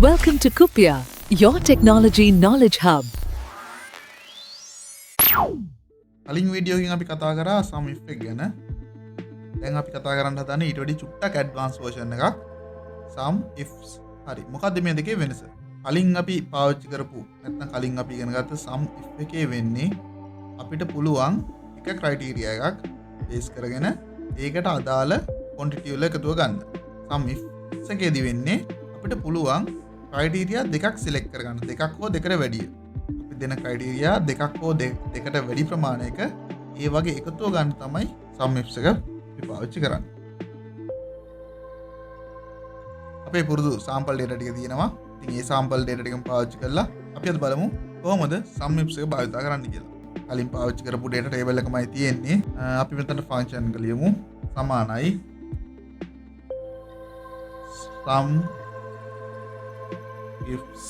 Welcome to Kupia, your technology knowledge hub. කලින් video එකකින් අපි කතා කරා sum if එක ගැන. දැන් අපි කතා කරන්න හදන්නේ ඊට වඩා චුට්ටක් ඇඩ්වාන්ස් version එකක් sum ifs. හරි. මොකද්ද මේ දෙකේ වෙනස? කලින් අපි පාවිච්චි කරපු නැත්නම් කලින් අපි ඉගෙන ගත්ත sum if එකේ වෙන්නේ අපිට පුළුවන් එක ක්‍රයිටීරියා එකක් බේස් කරගෙන ඒකට අදාළ quantity වල එකතුව ගන්න. sum ifs එකේදී වෙන්නේ අපිට පුළුවන් ක්‍රයිටීරියා දෙකක් සිලෙක්ට් කරගන්න. දෙකක් හෝ දෙකට වැඩිය. අපි දෙන ක්‍රයිටීරියා දෙකක් හෝ දෙකට වැඩි ප්‍රමාණයක ඒ වගේ එකතුව ගන්න තමයි sum ifs එක අපි පාවිච්චි කරන්නේ. අපේ පුරුදු sample data ටික තියෙනවා. ඉතින් මේ sample data ටිකම පාවිච්චි කරලා අපි අද බලමු කොහොමද sum ifs එක භාවිත කරන්න කියලා. කලින් පාවිච්චි කරපු data table එකමයි තියෙන්නේ. අපි මෙතන function එක ලියමු. සමානයි sum ifs.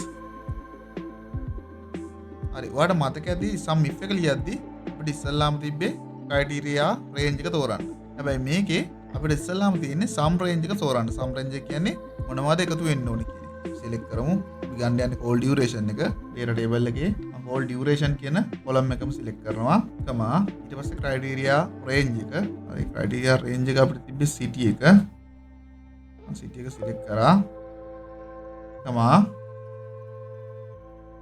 හරි. ඔයාලට මතක ඇති sum if එක ලියද්දි අපිට ඉස්සල්ලාම තිබ්බේ criteria range එක තෝරන්න. හැබැයි මේකේ අපිට ඉස්සල්ලාම තියෙන්නේ sum range එක තෝරන්න. sum range එක කියන්නේ මොනවද එකතු වෙන්න ඕනේ කියන එක. select කරමු. අපි ගන්න යන්නේ call duration එක. data table එකේ call duration කියන column එකම select කරනවා. ඊට පස්සේ criteria range එක. හරි. criteria range එක අපිට තිබ්බේ city එක. city එක select කරා.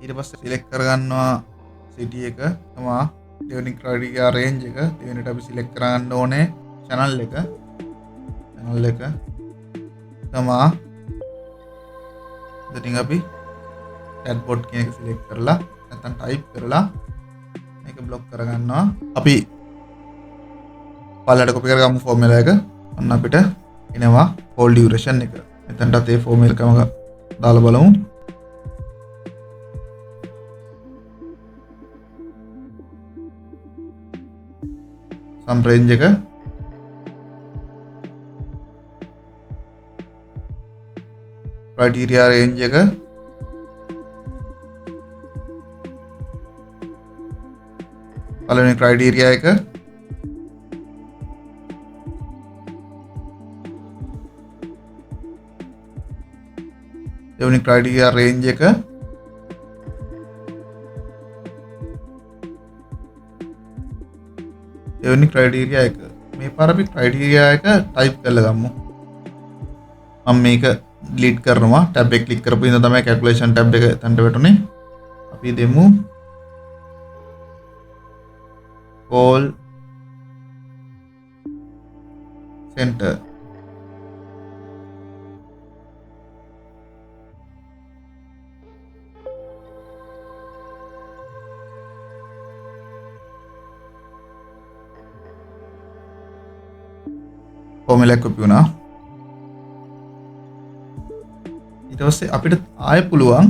ඊට පස්සේ select කරගන්නවා city එක. දෙවෙනි criteria range එක. දෙවෙනිට අපි select කරගන්න ඕනේ channel එක. ඉතින් අපි chatbot කියන එක select කරලා නැත්නම් type කරලා මේක block කරගන්නවා. අපි පළලට copy කරගමු formula එක. අන්න අපිට එනවා call duration එක. මෙතනටත් ඒ formula එකම දාලා බලමු. sum range එක criteria range එක පළවෙනි criteria එක දෙවෙනි criteria range එක දෙවෙනි criteria එක මේ පාර අපි criteria එක type කරලා ගමු. මම මේක delete කරනවා. tab එක click කරපු ඉඳන් තමයි calculation tab එක එතනට වැටුනේ. අපි දෙමු call center. formula එක copy වුණා. ඊට පස්සේ අපිට ආයෙ පුළුවන්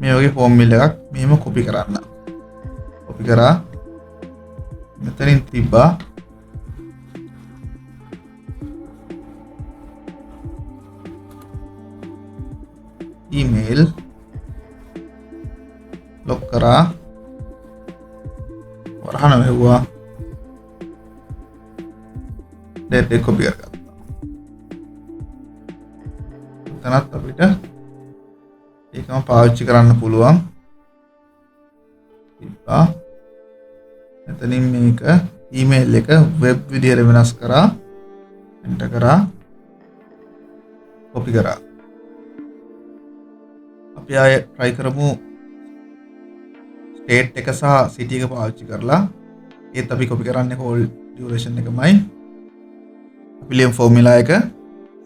මේ වගේ formula එකක් මෙහෙම copy කරන්න. copy කරා මෙතනින් තිබ්බා email lock කරා වරහන වැහුවා data එක copy කරගත්තා. එතනත් අපිට ඒකම පාවිච්චි කරන්න පුළුවන්. තිබ්බා එතනින් මේක email එක web විදියට වෙනස් කරා enter කරා copy කරා. අපි ආයෙ try කරමු state එක සහ city එක පාවිච්චි කරලා. ඒත් අපි copy කරන්නේ call duration එකමයි. අපි ලියමු formula එක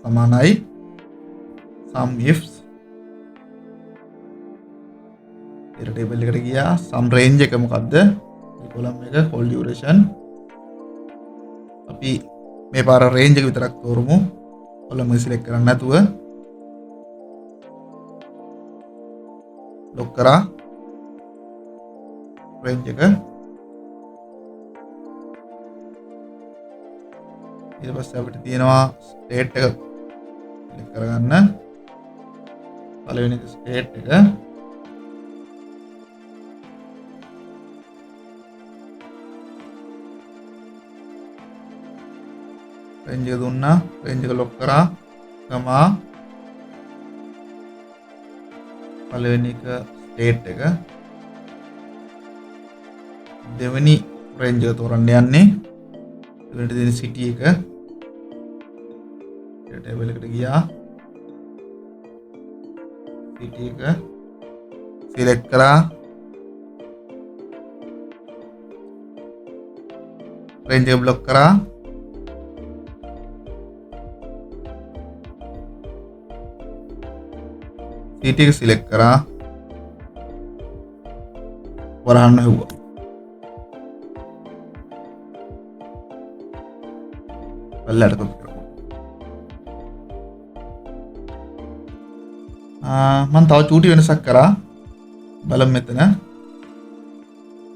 සමානයි sum ifs. data table එකට ගියා. sum range එක මොකද්ද? column එක call duration. අපි මේ පාර range එක විතරක් තෝරමු. column එක select කරන්න නැතුව lock කරා range එක. ඊට පස්සේ අපිට තියෙනවා state එක select කරගන්න. පළවෙනි state එක range එක දුන්නා. range එක lock කරා. පළවෙනි එක ස්ටේට් එක. දෙවෙනි රේන්ජ් එක තෝරන්න යන්නේ. දෙවෙනි තියෙන සිටි එක. ටේබල් එකට ගියා. සිටි එක සිලෙක්ට් කරා. රේන්ජ් එක බ්ලොක් කරා. සිටි එක සිලෙක්ට් කරා. වරහන් හැව්වා. පල්ලයට කොපි කරමු. මම තව චූටි වෙනසක් කරා. බලමු මෙතන.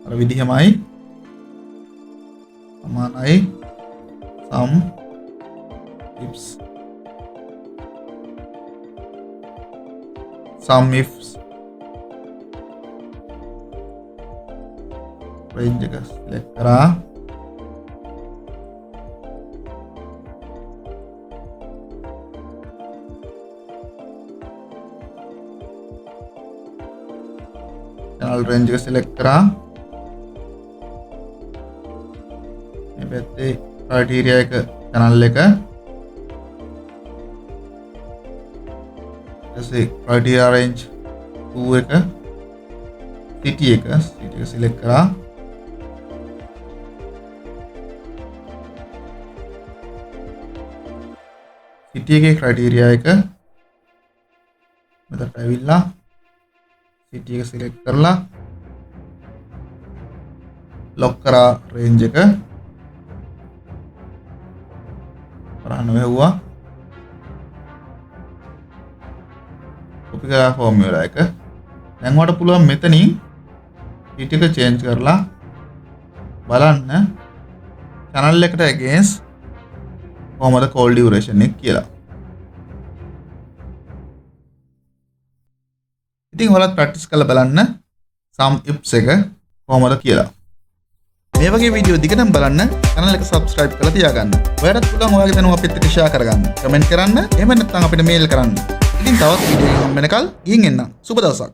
අර විදිහමයි. සමානයි sum ifs range එක select කරා. channel range එක select කරා. මේ පැත්තේ criteria එක channel එක ඊටසේ criteria range 2 එක city එක select කරා. city එකේ criteria එක මෙතනට ඇවිල්ලා city එක select කරලා lock කරා range එක. වරහන් වැහුවා. කොපි කරා ෆෝමියුලා එක. දැන් ඔයාලට පුළුවන් මෙතනින් city එක change කරලා බලන්න channel එකට against කොහමද call duration එක කියලා. ඉතින් ඔයාලත් ප්‍රැක්ටිස් කරලා බලන්න sum ifs එක කොහමද කියලා. මේ වගේ වීඩියෝ දිගටම බලන්න channel එක subscribe කරලා තියාගන්න. ඔයාලට පුළුවන් ඔයාගේ දැනුම අපිත් එක්ක share කරගන්න. comment කරන්න. එහෙම නැත්නම් අපිට mail කරන්න. ඉතින් තවත් වීඩියෝ එකකින් වෙනකල් ගිහින් එන්නම්. සුබ දවසක්.